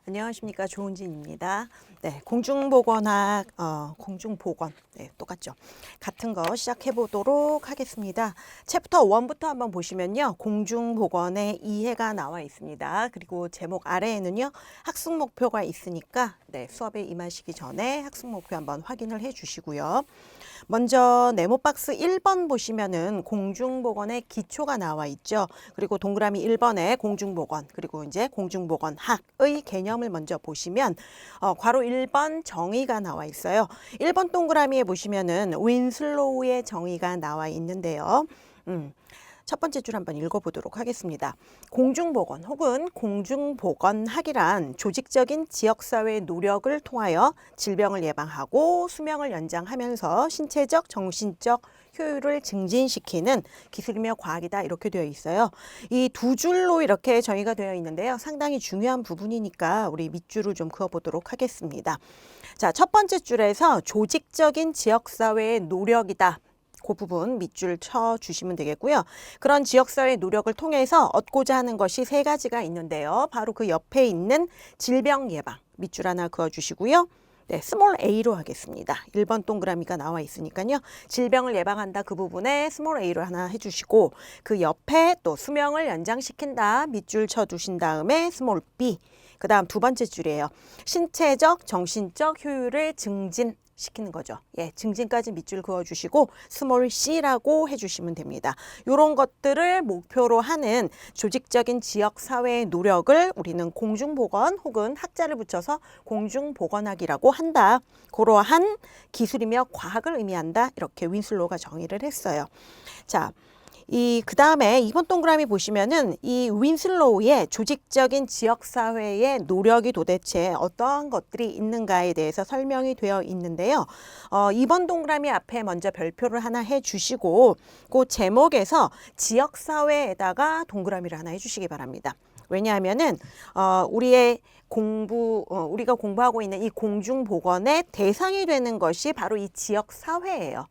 안녕하십니까, 조은진입니다. 네, 공중보건학, 공중보건, 네, 똑같죠. 같은 거 시작해 보도록 하겠습니다. 챕터 1부터 한번 보시면요, 공중보건의 이해가 나와 있습니다. 그리고 제목 아래에는요, 학습 목표가 있으니까 네, 수업에 임하시기 전에 학습 목표 한번 확인을 해 주시고요. 먼저 네모박스 1번 보시면은 공중보건의 기초가 나와 있죠. 그리고 동그라미 1번에 공중보건, 그리고 이제 공중보건학의 개념을 먼저 보시면 괄호 1번 정의가 나와 있어요. 1번 동그라미에 보시면은 윈슬로우의 정의가 나와 있는데요. 첫 번째 줄 한번 읽어보도록 하겠습니다. 공중보건 혹은 공중보건학이란 조직적인 지역사회의 노력을 통하여 질병을 예방하고 수명을 연장하면서 신체적, 정신적 효율을 증진시키는 기술이며 과학이다, 이렇게 되어 있어요. 이 두 줄로 이렇게 정의가 되어 있는데요. 상당히 중요한 부분이니까 우리 밑줄을 좀 그어보도록 하겠습니다. 자, 첫 번째 줄에서 조직적인 지역사회의 노력이다. 그 부분 밑줄 쳐 주시면 되겠고요. 그런 지역사회의 노력을 통해서 얻고자 하는 것이 세 가지가 있는데요. 바로 그 옆에 있는 질병 예방, 밑줄 하나 그어 주시고요. 네, 스몰 a로 하겠습니다. 1번 동그라미가 나와 있으니까요. 질병을 예방한다, 그 부분에 스몰 a로 하나 해주시고, 그 옆에 또 수명을 연장시킨다, 밑줄 쳐 두신 다음에 스몰 b. 그 다음 두 번째 줄이에요. 신체적, 정신적 효율을 증진시키는 거죠. 예, 증진까지 밑줄 그어주시고 스몰 c라고 해주시면 됩니다. 이런 것들을 목표로 하는 조직적인 지역사회의 노력을 우리는 공중보건 혹은 학자를 붙여서 공중보건학이라고 한다. 그러한 기술이며 과학을 의미한다. 이렇게 윈슬로우가 정의를 했어요. 자, 그 다음에 이번 동그라미 보시면은 이 윈슬로우의 조직적인 지역사회의 노력이 도대체 어떠한 것들이 있는가에 대해서 설명이 되어 있는데요. 이번 동그라미 앞에 먼저 별표를 하나 해주시고, 그 제목에서 지역사회에다가 동그라미를 하나 해주시기 바랍니다. 왜냐하면은 우리가 공부하고 있는 이 공중보건의 대상이 되는 것이 바로 이 지역사회예요.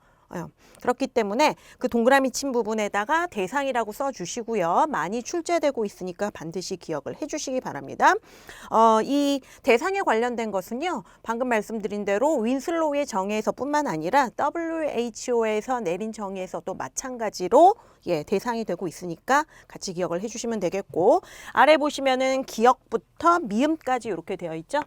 그렇기 때문에 그 동그라미 친 부분에다가 대상이라고 써주시고요. 많이 출제되고 있으니까 반드시 기억을 해주시기 바랍니다. 이 대상에 관련된 것은요, 방금 말씀드린 대로 윈슬로우의 정의에서 뿐만 아니라 WHO에서 내린 정의에서도 마찬가지로 대상이 되고 있으니까 같이 기억을 해주시면 되겠고, 아래 보시면은 기억부터 미음까지 이렇게 되어 있죠.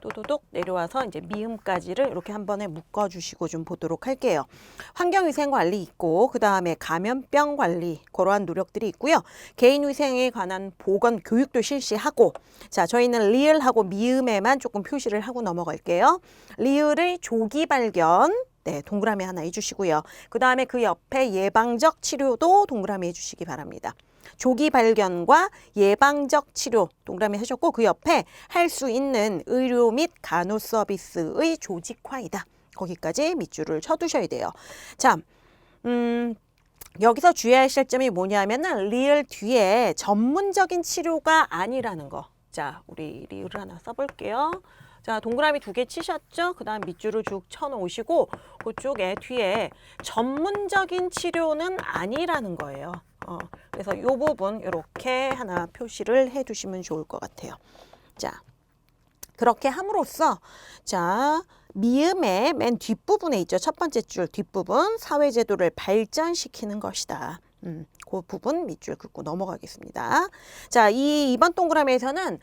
또도독 내려와서 이제 미음까지를 이렇게 한 번에 묶어주시고 좀 보도록 할게요. 환경위생관리 있고, 그 다음에 감염병 관리, 그러한 노력들이 있고요. 개인위생에 관한 보건 교육도 실시하고, 자, 저희는 리을하고 미음에만 조금 표시를 하고 넘어갈게요. 리을의 조기 발견, 네, 동그라미 하나 해주시고요. 그 다음에 그 옆에 예방적 치료도 동그라미 해주시기 바랍니다. 조기 발견과 예방적 치료 동그라미 하셨고, 그 옆에 할 수 있는 의료 및 간호 서비스의 조직화이다. 거기까지 밑줄을 쳐두셔야 돼요. 자, 여기서 주의하실 점이 뭐냐면은 리을 뒤에 전문적인 치료가 아니라는 거. 자, 우리 리을을 하나 써볼게요. 자, 동그라미 2개 치셨죠? 그 다음 밑줄을 쭉 쳐놓으시고 그쪽에 뒤에 전문적인 치료는 아니라는 거예요. 그래서 이 부분 이렇게 하나 표시를 해두시면 좋을 것 같아요. 자, 그렇게 함으로써 자, 미음의 맨 뒷부분에 있죠. 첫 번째 줄 뒷부분, 사회제도를 발전시키는 것이다. 그 부분 밑줄 긋고 넘어가겠습니다. 자, 이번 동그라미에서는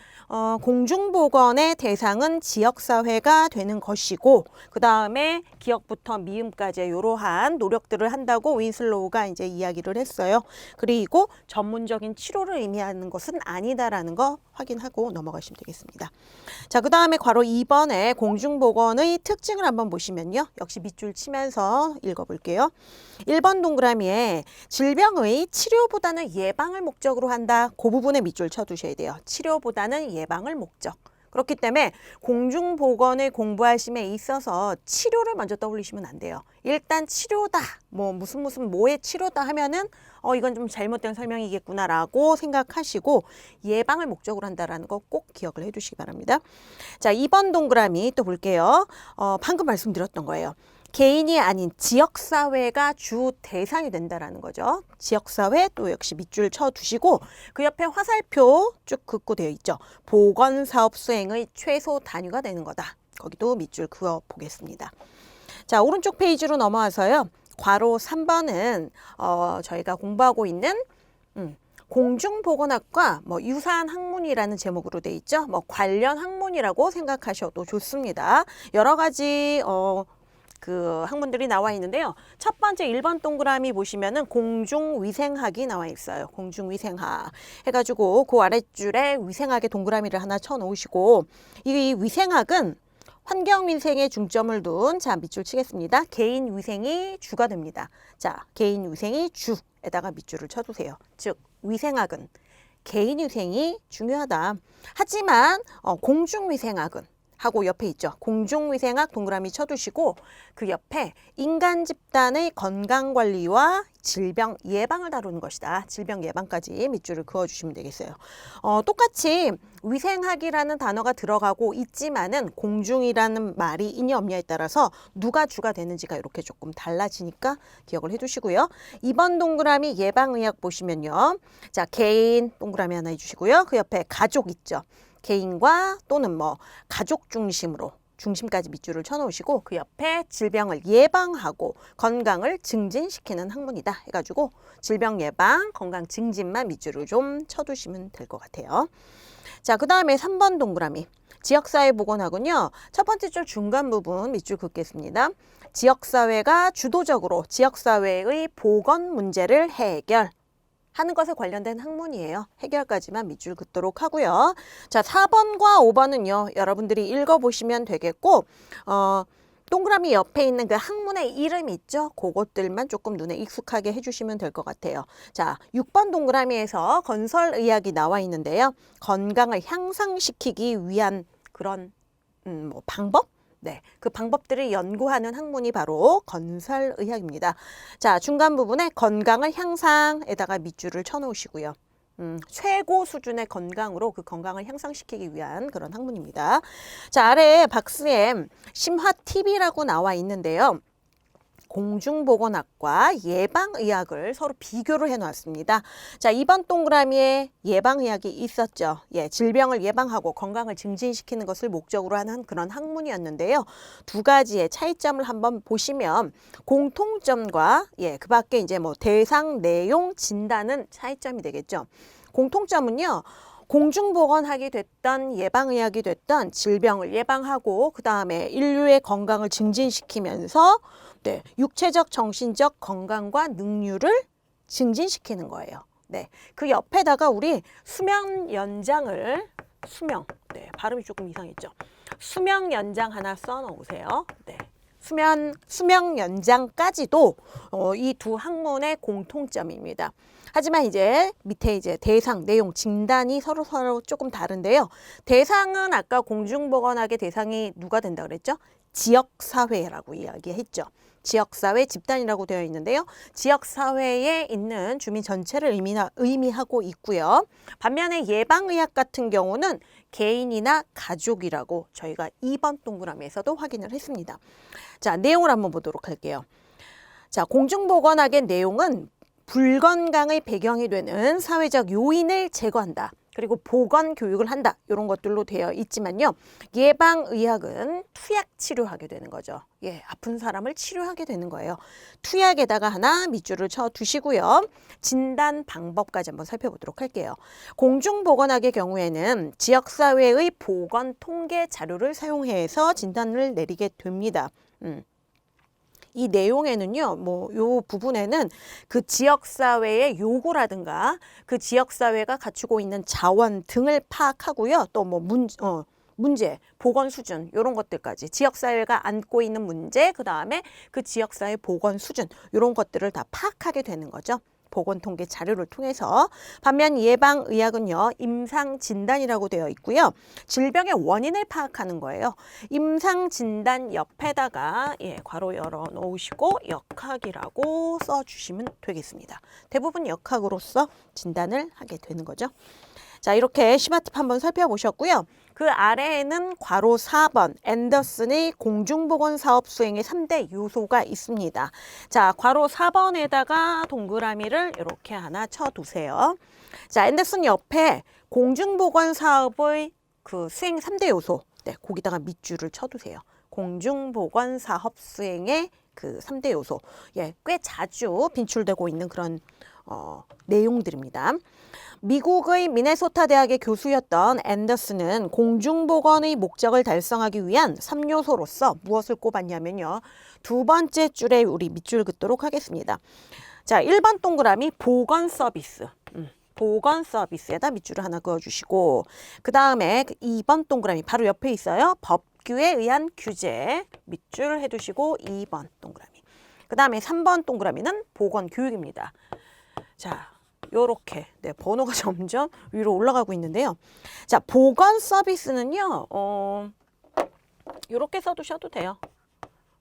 공중보건의 대상은 지역사회가 되는 것이고, 그 다음에 기억부터 미음까지 이러한 노력들을 한다고 윈슬로우가 이제 이야기를 했어요. 그리고 전문적인 치료를 의미하는 것은 아니다라는 거 확인하고 넘어가시면 되겠습니다. 자, 그 다음에 괄호 2번에 공중보건의 특징을 한번 보시면요. 역시 밑줄 치면서 읽어볼게요. 1번 동그라미에 질병의 치료보다는 예방을 목적으로 한다. 그 부분에 밑줄 쳐두셔야 돼요. 치료보다는 예방을 목적. 그렇기 때문에 공중보건을 공부하심에 있어서 치료를 먼저 떠올리시면 안 돼요. 일단 치료다, 무슨 뭐의 치료다 하면은 이건 좀 잘못된 설명이겠구나라고 생각하시고 예방을 목적으로 한다라는 거 꼭 기억을 해두시기 바랍니다. 자, 2번 동그라미 또 볼게요. 방금 말씀드렸던 거예요. 개인이 아닌 지역사회가 주 대상이 된다라는 거죠. 지역사회 또 역시 밑줄 쳐두시고 그 옆에 화살표 쭉 긋고 되어 있죠. 보건사업 수행의 최소 단위가 되는 거다. 거기도 밑줄 그어 보겠습니다. 자, 오른쪽 페이지로 넘어와서요. 괄호 3번은 저희가 공부하고 있는 공중보건학과 유사한 학문이라는 제목으로 돼 있죠. 관련 학문이라고 생각하셔도 좋습니다. 여러 가지 그 학문들이 나와 있는데요. 첫 번째 1번 동그라미 보시면은 공중위생학이 나와 있어요. 공중위생학 해가지고 그 아랫줄에 위생학의 동그라미를 하나 쳐 놓으시고 이 위생학은 환경위생에 중점을 둔, 자, 밑줄 치겠습니다. 개인위생이 주가 됩니다. 자, 개인위생이 주에다가 밑줄을 쳐두세요. 즉, 위생학은 개인위생이 중요하다. 하지만 공중위생학은 하고 옆에 있죠. 공중위생학 동그라미 쳐두시고 그 옆에 인간 집단의 건강관리와 질병 예방을 다루는 것이다. 질병 예방까지 밑줄을 그어주시면 되겠어요. 똑같이 위생학이라는 단어가 들어가고 있지만은 공중이라는 말이 있냐 없냐에 따라서 누가 주가 되는지가 이렇게 조금 달라지니까 기억을 해두시고요. 2번 동그라미 예방의학 보시면요. 자, 개인 동그라미 하나 해주시고요. 그 옆에 가족 있죠. 개인과 또는 가족 중심으로 중심까지 밑줄을 쳐놓으시고 그 옆에 질병을 예방하고 건강을 증진시키는 학문이다 해가지고 질병 예방, 건강 증진만 밑줄을 좀 쳐두시면 될 것 같아요. 자, 그 다음에 3번 동그라미 지역사회보건학은요. 첫 번째 줄 중간 부분 밑줄 긋겠습니다. 지역사회가 주도적으로 지역사회의 보건 문제를 해결하는 것에 관련된 학문이에요. 해결까지만 밑줄 긋도록 하고요. 자, 4번과 5번은요. 여러분들이 읽어보시면 되겠고 동그라미 옆에 있는 그 학문의 이름 있죠? 그것들만 조금 눈에 익숙하게 해주시면 될 것 같아요. 자, 6번 동그라미에서 건설의학이 나와 있는데요. 건강을 향상시키기 위한 그런 방법? 네, 그 방법들을 연구하는 학문이 바로 건설의학입니다. 자, 중간 부분에 건강을 향상에다가 밑줄을 쳐놓으시고요. 최고 수준의 건강으로 그 건강을 향상시키기 위한 그런 학문입니다. 자, 아래에 박스에 심화TV라고 나와 있는데요. 공중보건학과 예방의학을 서로 비교를 해놨습니다. 자, 2번 동그라미에 예방의학이 있었죠. 예, 질병을 예방하고 건강을 증진시키는 것을 목적으로 하는 그런 학문이었는데요. 두 가지의 차이점을 한번 보시면 공통점과 그 밖에 이제 대상, 내용, 진단은 차이점이 되겠죠. 공통점은요. 공중보건학이 됐던 예방의학이 됐던 질병을 예방하고 그 다음에 인류의 건강을 증진시키면서 육체적, 정신적 건강과 능률을 증진시키는 거예요. 네, 그 옆에다가 우리 수명 연장을 발음이 조금 이상했죠. 수명 연장 하나 써놓으세요. 네. 수명 연장까지도 이 두 학문의 공통점입니다. 하지만 이제 밑에 이제 대상, 내용, 진단이 서로 조금 다른데요. 대상은 아까 공중보건학의 대상이 누가 된다 그랬죠? 지역사회라고 이야기했죠. 지역사회 집단이라고 되어 있는데요. 지역사회에 있는 주민 전체를 의미하고 있고요. 반면에 예방의학 같은 경우는 개인이나 가족이라고 저희가 2번 동그라미에서도 확인을 했습니다. 자, 내용을 한번 보도록 할게요. 자, 공중보건학의 내용은 불건강의 배경이 되는 사회적 요인을 제거한다. 그리고 보건 교육을 한다. 이런 것들로 되어 있지만요. 예방의학은 투약 치료하게 되는 거죠. 예, 아픈 사람을 치료하게 되는 거예요. 투약에다가 하나 밑줄을 쳐 두시고요. 진단 방법까지 한번 살펴보도록 할게요. 공중보건학의 경우에는 지역사회의 보건 통계 자료를 사용해서 진단을 내리게 됩니다. 이 내용에는요, 요 부분에는 그 지역사회의 요구라든가 그 지역사회가 갖추고 있는 자원 등을 파악하고요. 또 문제, 보건 수준 이런 것들까지 지역사회가 안고 있는 문제, 그 다음에 그 지역사회 보건 수준 이런 것들을 다 파악하게 되는 거죠. 보건통계 자료를 통해서. 반면 예방의학은요. 임상진단이라고 되어 있고요. 질병의 원인을 파악하는 거예요. 임상진단 옆에다가 괄호 열어 놓으시고 역학이라고 써주시면 되겠습니다. 대부분 역학으로서 진단을 하게 되는 거죠. 자, 이렇게 심화팁 한번 살펴보셨고요. 그 아래에는 괄호 4번 앤더슨의 공중보건 사업 수행의 3대 요소가 있습니다. 자, 괄호 4번에다가 동그라미를 이렇게 하나 쳐두세요. 자, 앤더슨 옆에 공중보건 사업의 그 수행 3대 요소, 네, 거기다가 밑줄을 쳐두세요. 공중보건 사업 수행의 그 3대 요소, 예, 꽤 자주 빈출되고 있는 그런 내용들입니다. 미국의 미네소타 대학의 교수였던 앤더슨은 공중보건의 목적을 달성하기 위한 3요소로서 무엇을 꼽았냐면요. 두 번째 줄에 우리 밑줄 긋도록 하겠습니다. 자, 1번 동그라미 보건 서비스. 보건 서비스에다 밑줄을 하나 그어주시고, 그 다음에 2번 동그라미 바로 옆에 있어요. 법규에 의한 규제 밑줄 해두시고 2번 동그라미. 그 다음에 3번 동그라미는 보건교육입니다. 자, 요렇게 네, 번호가 점점 위로 올라가고 있는데요. 자, 보건 서비스는요. 요렇게 써두셔도 돼요.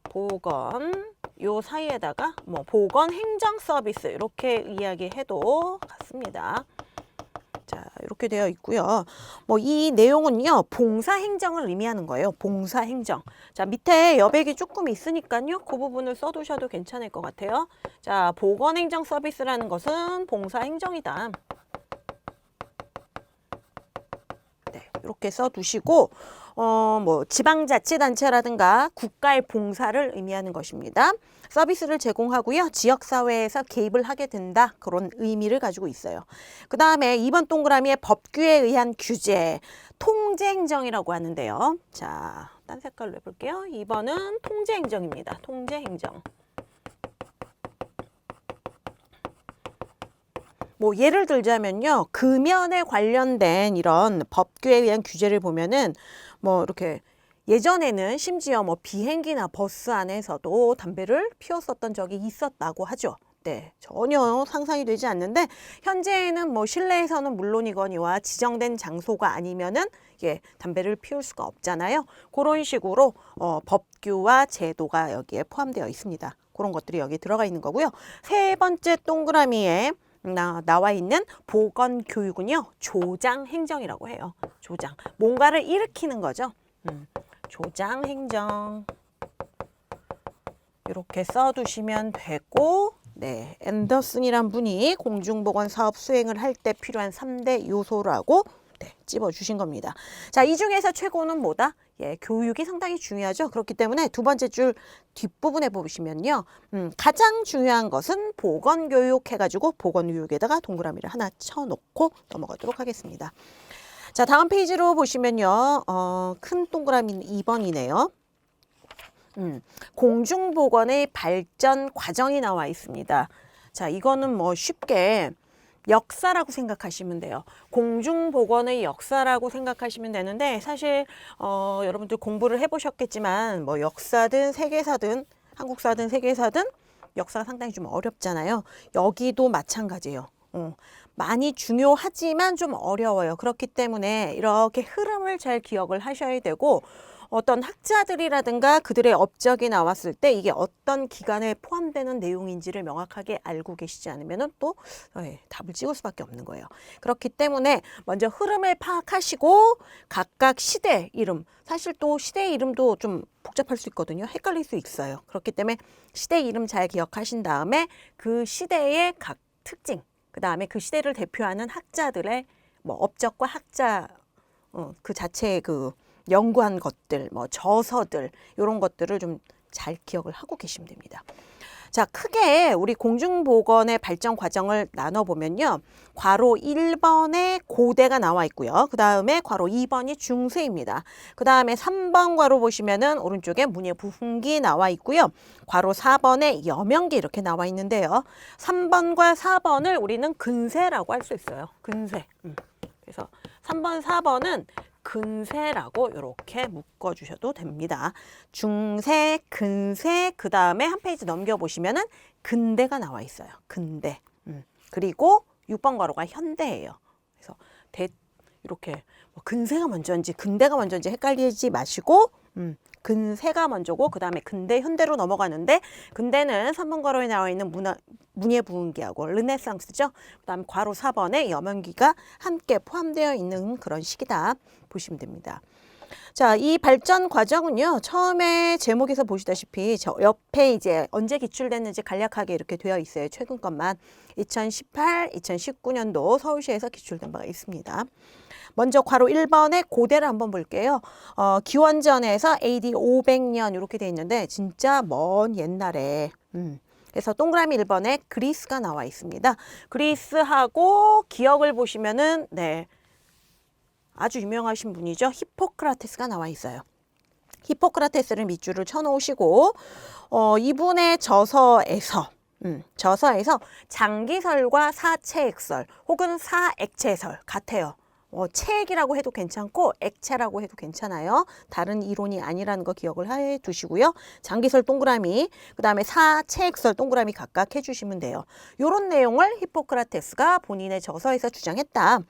보건 요 사이에다가 뭐 보건 행정 서비스 이렇게 이야기해도 같습니다. 자, 이렇게 되어 있고요. 뭐 이 내용은요, 봉사 행정을 의미하는 거예요. 봉사 행정. 자, 밑에 여백이 조금 있으니까요, 그 부분을 써두셔도 괜찮을 것 같아요. 자, 보건 행정 서비스라는 것은 봉사 행정이다. 네, 이렇게 써두시고, 뭐 지방자치단체라든가 국가의 봉사를 의미하는 것입니다. 서비스를 제공하고요. 지역사회에서 개입을 하게 된다. 그런 의미를 가지고 있어요. 그 다음에 2번 동그라미에 법규에 의한 규제, 통제행정이라고 하는데요. 자, 딴 색깔로 해볼게요. 2번은 통제행정입니다. 통제행정. 뭐 예를 들자면요. 금연에 관련된 이런 법규에 의한 규제를 보면은 뭐 이렇게 예전에는 심지어 뭐 비행기나 버스 안에서도 담배를 피웠었던 적이 있었다고 하죠. 네, 전혀 상상이 되지 않는데 현재는 뭐 실내에서는 물론이거니와 지정된 장소가 아니면은 예, 담배를 피울 수가 없잖아요. 그런 식으로 법규와 제도가 여기에 포함되어 있습니다. 그런 것들이 여기 들어가 있는 거고요. 세 번째 동그라미에 나와 있는 보건교육은요. 조장행정이라고 해요. 조장. 뭔가를 일으키는 거죠. 조장행정. 이렇게 써두시면 되고, 네, 앤더슨이란 분이 공중보건 사업 수행을 할 때 필요한 3대 요소라고 네, 찝어주신 겁니다. 자, 이 중에서 최고는 뭐다? 예, 교육이 상당히 중요하죠. 그렇기 때문에 두 번째 줄 뒷부분에 보시면요. 가장 중요한 것은 보건교육 해가지고 보건교육에다가 동그라미를 하나 쳐놓고 넘어가도록 하겠습니다. 자, 다음 페이지로 보시면요. 큰 동그라미는 2번이네요. 공중보건의 발전 과정이 나와 있습니다. 자, 이거는 뭐 쉽게 역사라고 생각하시면 돼요. 공중보건의 역사라고 생각하시면 되는데 사실 여러분들 공부를 해보셨겠지만 뭐 역사든 세계사든 한국사든 세계사든 역사가 상당히 좀 어렵잖아요. 여기도 마찬가지예요. 많이 중요하지만 좀 어려워요. 그렇기 때문에 이렇게 흐름을 잘 기억을 하셔야 되고 어떤 학자들이라든가 그들의 업적이 나왔을 때 이게 어떤 기관에 포함되는 내용인지를 명확하게 알고 계시지 않으면 또 답을 찍을 수밖에 없는 거예요. 그렇기 때문에 먼저 흐름을 파악하시고 각각 시대 이름, 사실 또 시대 이름도 좀 복잡할 수 있거든요. 헷갈릴 수 있어요. 그렇기 때문에 시대 이름 잘 기억하신 다음에 그 시대의 각 특징, 그 다음에 그 시대를 대표하는 학자들의 뭐 업적과 학자 그 자체의 그 연구한 것들, 뭐 저서들 이런 것들을 좀 잘 기억을 하고 계시면 됩니다. 자, 크게 우리 공중보건의 발전 과정을 나눠보면요. 괄호 1번에 고대가 나와 있고요. 그 다음에 괄호 2번이 중세입니다. 그 다음에 3번 괄호 보시면은 오른쪽에 문예부흥기 나와 있고요. 괄호 4번에 여명기 이렇게 나와 있는데요. 3번과 4번을 우리는 근세라고 할 수 있어요. 근세. 그래서 3번, 4번은 근세라고 이렇게 묶어주셔도 됩니다. 중세, 근세, 그 다음에 한 페이지 넘겨보시면은 근대가 나와 있어요. 근대. 그리고 6번 괄호가 현대예요. 그래서 이렇게 뭐 근세가 먼저인지 근대가 먼저인지 헷갈리지 마시고 근세가 먼저고 그 다음에 근대, 현대로 넘어가는데 근대는 3번 괄호에 나와 있는 문예부흥기하고 르네상스죠. 그 다음 괄호 4번에 염연기가 함께 포함되어 있는 그런 시기다 보시면 됩니다. 자, 이 발전 과정은요, 처음에 제목에서 보시다시피 저 옆에 이제 언제 기출됐는지 간략하게 이렇게 되어 있어요. 최근 것만 2018, 2019년도 서울시에서 기출된 바가 있습니다. 먼저 괄호 1번의 고대를 한번 볼게요. 기원전에서 AD 500년 이렇게 돼 있는데 진짜 먼 옛날에 그래서 동그라미 1번에 그리스가 나와 있습니다. 그리스하고 기억을 보시면은 네. 아주 유명하신 분이죠. 히포크라테스가 나와 있어요. 히포크라테스를 밑줄을 쳐놓으시고 이분의 저서에서 장기설과 사체액설 혹은 사액체설 같아요. 체액이라고 해도 괜찮고 액체라고 해도 괜찮아요. 다른 이론이 아니라는 거 기억을 해 두시고요. 장기설 동그라미, 그 다음에 사체액설 동그라미 각각 해주시면 돼요. 이런 내용을 히포크라테스가 본인의 저서에서 주장했다.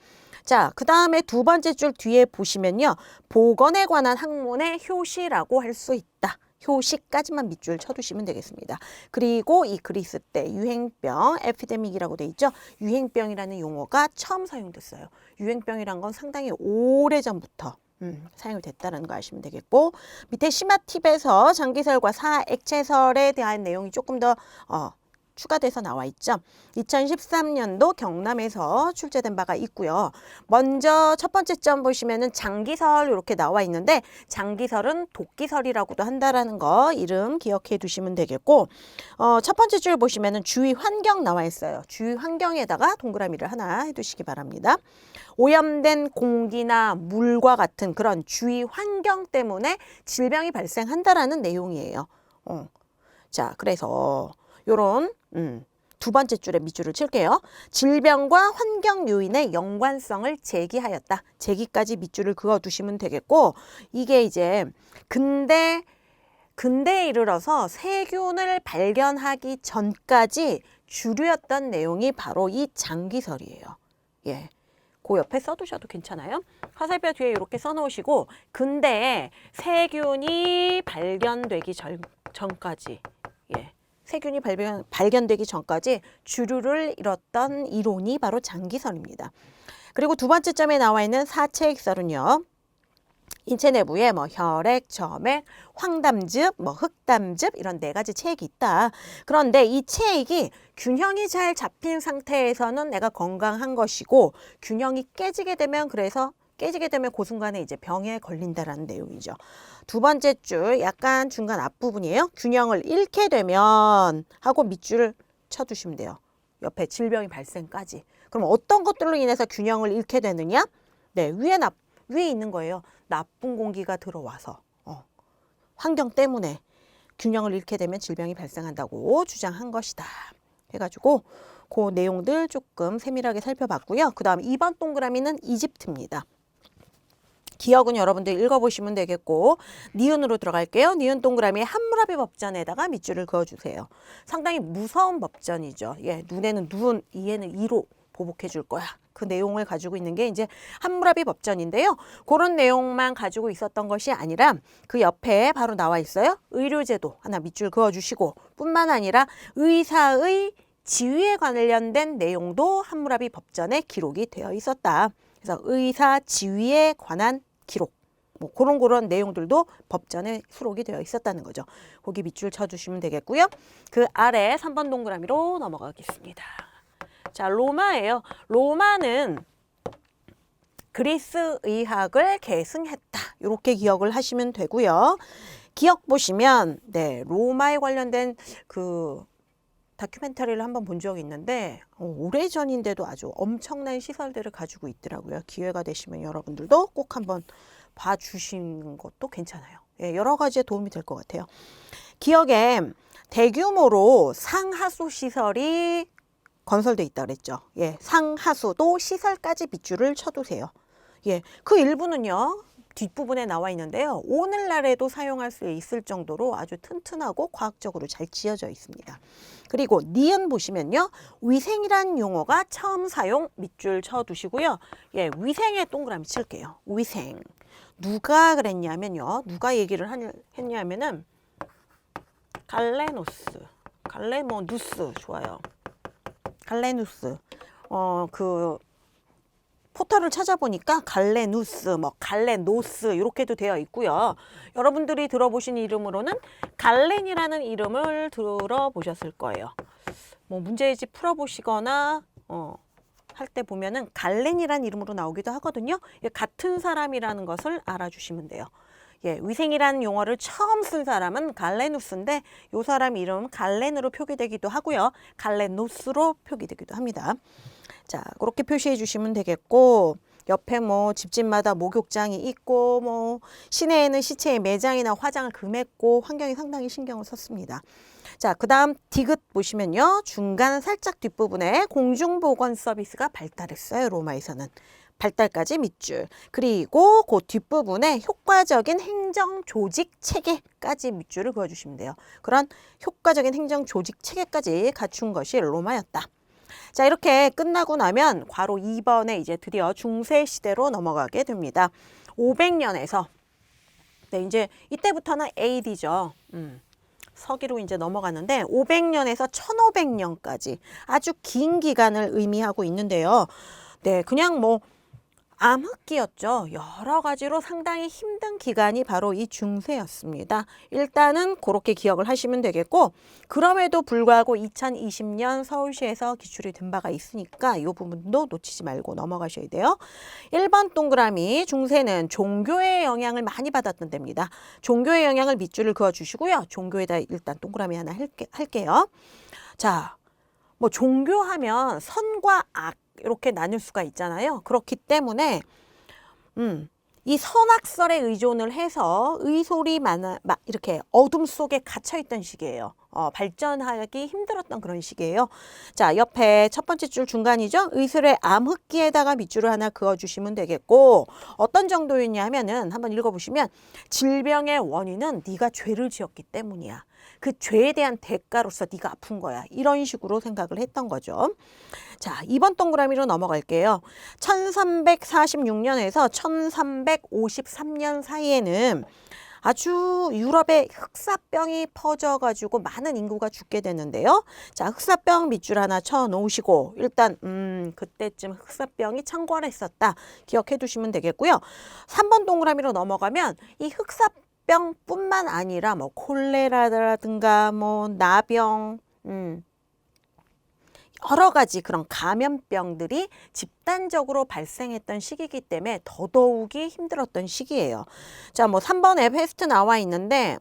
자, 그 다음에 두 번째 줄 뒤에 보시면요. 보건에 관한 학문의 효시라고 할 수 있다. 효시까지만 밑줄 쳐두시면 되겠습니다. 그리고 이 그리스 때 유행병, 에피데믹이라고 돼 있죠. 유행병이라는 용어가 처음 사용됐어요. 유행병이란 건 상당히 오래전부터 사용이 됐다는 거 아시면 되겠고, 밑에 심화 팁에서 장기설과 사액체설에 대한 내용이 조금 더 추가돼서 나와 있죠. 2013년도 경남에서 출제된 바가 있고요. 먼저 첫 번째 점 보시면은 장기설 이렇게 나와 있는데 장기설은 도끼설이라고도 한다라는 거 이름 기억해 두시면 되겠고, 첫 번째 줄 보시면은 주위 환경 나와 있어요. 주위 환경에다가 동그라미를 하나 해두시기 바랍니다. 오염된 공기나 물과 같은 그런 주위 환경 때문에 질병이 발생한다라는 내용이에요. 자, 그래서 요런 두 번째 줄에 밑줄을 칠게요. 질병과 환경 요인의 연관성을 제기하였다. 제기까지 밑줄을 그어두시면 되겠고, 이게 이제 근대에 이르러서 세균을 발견하기 전까지 주류였던 내용이 바로 이 장기설이에요. 예. 그 옆에 써두셔도 괜찮아요. 화살표 뒤에 이렇게 써놓으시고 근대에 세균이 발견되기 전까지 세균이 발견되기 전까지 주류를 잃었던 이론이 바로 장기설입니다. 그리고 두 번째 점에 나와 있는 사체액설은요. 인체 내부에 혈액, 점액, 황담즙, 흑담즙 이런 4가지 체액이 있다. 그런데 이 체액이 균형이 잘 잡힌 상태에서는 내가 건강한 것이고 균형이 깨지게 되면 그 순간에 이제 병에 걸린다라는 내용이죠. 두 번째 줄 약간 중간 앞부분이에요. 균형을 잃게 되면 하고 밑줄을 쳐두시면 돼요. 옆에 질병이 발생까지. 그럼 어떤 것들로 인해서 균형을 잃게 되느냐? 네, 위에 있는 거예요. 나쁜 공기가 들어와서 환경 때문에 균형을 잃게 되면 질병이 발생한다고 주장한 것이다. 해가지고 그 내용들 조금 세밀하게 살펴봤고요. 그 다음 2번 동그라미는 이집트입니다. 기억은 여러분들 읽어보시면 되겠고, 니은으로 들어갈게요. 니은 동그라미에 함무라비 법전에다가 밑줄을 그어주세요. 상당히 무서운 법전이죠. 예, 눈에는 눈, 이에는 이로 보복해 줄 거야. 그 내용을 가지고 있는 게 이제 함무라비 법전인데요. 그런 내용만 가지고 있었던 것이 아니라 그 옆에 바로 나와 있어요. 의료제도 하나 밑줄 그어주시고, 뿐만 아니라 의사의 지위에 관련된 내용도 함무라비 법전에 기록이 되어 있었다. 그래서 의사 지위에 관한 기록, 그런 내용들도 법전에 수록이 되어 있었다는 거죠. 거기 밑줄 쳐주시면 되겠고요. 그 아래 3번 동그라미로 넘어가겠습니다. 자, 로마예요. 로마는 그리스 의학을 계승했다. 이렇게 기억을 하시면 되고요. 기억 보시면 네, 로마에 관련된 그 다큐멘터리를 한번 본 적이 있는데 오래전인데도 아주 엄청난 시설들을 가지고 있더라고요. 기회가 되시면 여러분들도 꼭 한번 봐주시는 것도 괜찮아요. 예, 여러 가지에 도움이 될 것 같아요. 기억에 대규모로 상하수 시설이 건설돼 있다 그랬죠. 예, 상하수도 시설까지 밑줄을 쳐두세요. 예, 그 일부는요. 뒷부분에 나와 있는데요. 오늘날에도 사용할 수 있을 정도로 아주 튼튼하고 과학적으로 잘 지어져 있습니다. 그리고 니은 보시면요. 위생이란 용어가 처음 사용 밑줄 쳐두시고요. 예, 위생에 동그라미 칠게요. 위생. 누가 그랬냐면요. 누가 얘기를 했냐면은 갈레누스 좋아요. 갈레누스. 그 포털을 찾아보니까 갈레누스, 뭐 갈레노스 이렇게도 되어 있고요. 여러분들이 들어보신 이름으로는 갈렌이라는 이름을 들어보셨을 거예요. 뭐 문제집 풀어보시거나 할 때 보면은 갈렌이라는 이름으로 나오기도 하거든요. 같은 사람이라는 것을 알아주시면 돼요. 예, 위생이라는 용어를 처음 쓴 사람은 갈레누스인데 이 사람 이름은 갈렌으로 표기되기도 하고요. 갈레노스로 표기되기도 합니다. 자, 그렇게 표시해 주시면 되겠고, 옆에 뭐 집집마다 목욕장이 있고, 뭐 시내에는 시체의 매장이나 화장을 금했고, 환경이 상당히 신경을 썼습니다. 자, 그 다음 디귿 보시면요. 중간 살짝 뒷부분에 공중보건 서비스가 발달했어요. 로마에서는. 발달까지 밑줄. 그리고 그 뒷부분에 효과적인 행정 조직 체계까지 밑줄을 그어주시면 돼요. 그런 효과적인 행정 조직 체계까지 갖춘 것이 로마였다. 자, 이렇게 끝나고 나면 괄호 2번에 이제 드디어 중세 시대로 넘어가게 됩니다. 500년에서 네, 이제 이때부터는 AD죠. 서기로 이제 넘어가는데 500년에서 1500년까지 아주 긴 기간을 의미하고 있는데요. 네, 그냥 뭐 암흑기였죠. 여러 가지로 상당히 힘든 기간이 바로 이 중세였습니다. 일단은 그렇게 기억을 하시면 되겠고, 그럼에도 불구하고 2020년 서울시에서 기출이 든 바가 있으니까 이 부분도 놓치지 말고 넘어가셔야 돼요. 1번 동그라미 중세는 종교의 영향을 많이 받았던 데입니다. 종교의 영향을 밑줄을 그어주시고요. 종교에다 일단 동그라미 하나 할게요. 자, 뭐 종교하면 선과 악 이렇게 나눌 수가 있잖아요. 그렇기 때문에 이 선악설에 의존을 해서 의솔이 이렇게 어둠 속에 갇혀있던 시기예요. 발전하기 힘들었던 그런 시기예요. 자, 옆에 첫 번째 줄 중간이죠. 의솔의 암흑기에다가 밑줄을 하나 그어주시면 되겠고, 어떤 정도였냐 하면은 한번 읽어보시면 질병의 원인은 네가 죄를 지었기 때문이야. 그 죄에 대한 대가로서 네가 아픈 거야. 이런 식으로 생각을 했던 거죠. 자, 2번 동그라미로 넘어갈게요. 1346년에서 1353년 사이에는 아주 유럽에 흑사병이 퍼져가지고 많은 인구가 죽게 되는데요. 자, 흑사병 밑줄 하나 쳐놓으시고 일단 그때쯤 흑사병이 창궐했었다. 기억해 두시면 되겠고요. 3번 동그라미로 넘어가면 이 흑사병뿐만 아니라 뭐 콜레라라든가 뭐 나병, 여러 가지 그런 감염병들이 집단적으로 발생했던 시기이기 때문에 더더욱이 힘들었던 시기예요. 자, 뭐 3번에 패스트 나와 있는데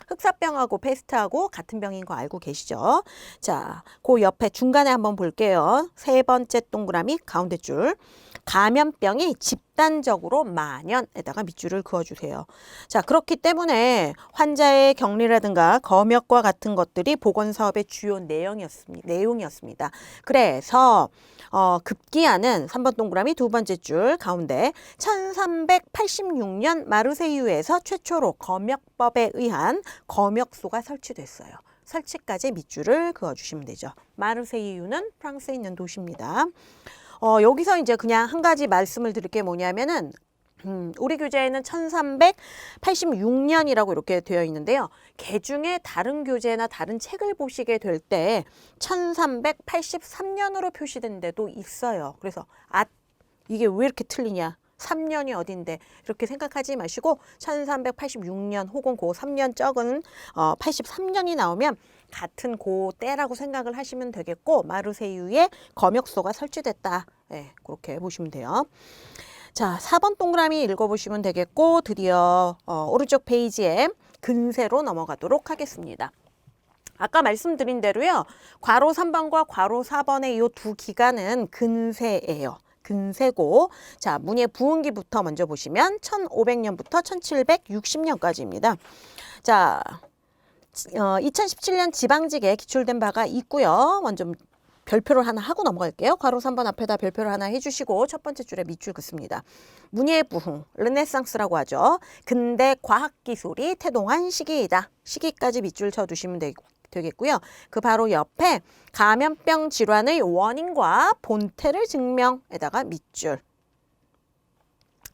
흑사병하고 패스트하고 같은 병인 거 알고 계시죠? 자, 그 옆에 중간에 한번 볼게요. 세 번째 동그라미 가운데 줄. 감염병이 집단적으로 만연에다가 밑줄을 그어주세요. 자, 그렇기 때문에 환자의 격리라든가 검역과 같은 것들이 보건사업의 주요 내용이었습니다. 그래서 급기야는 3번 동그라미 두 번째 줄 가운데 1386년 마르세유에서 최초로 검역법에 의한 검역소가 설치됐어요. 설치까지 밑줄을 그어주시면 되죠. 마르세유는 프랑스에 있는 도시입니다. 여기서 이제 그냥 한 가지 말씀을 드릴 게 뭐냐면은 우리 교재에는 1386년이라고 이렇게 되어 있는데요. 개중에 다른 교재나 다른 책을 보시게 될 때 1383년으로 표시된 데도 있어요. 그래서 이게 왜 이렇게 틀리냐? 3년이 어딘데 이렇게 생각하지 마시고 1386년 혹은 그 3년 적은 83년이 나오면 같은 그 때라고 생각을 하시면 되겠고 마르세유에 검역소가 설치됐다. 네, 그렇게 보시면 돼요. 자, 4번 동그라미 읽어보시면 되겠고 드디어 오른쪽 페이지에 근세로 넘어가도록 하겠습니다. 아까 말씀드린 대로요. 괄호 3번과 괄호 4번의 이 두 기간은 근세예요. 근세고 자, 문예 부흥기부터 먼저 보시면 1500년부터 1760년까지입니다. 자, 2017년 지방직에 기출된 바가 있고요. 먼저 별표를 하나 하고 넘어갈게요. 괄호 3번 앞에다 별표를 하나 해주시고 첫 번째 줄에 밑줄 긋습니다. 문예 부흥, 르네상스라고 하죠. 근대 과학기술이 태동한 시기이다. 시기까지 밑줄 쳐두시면 되겠고요. 그 바로 옆에 감염병 질환의 원인과 본태를 증명에다가 밑줄.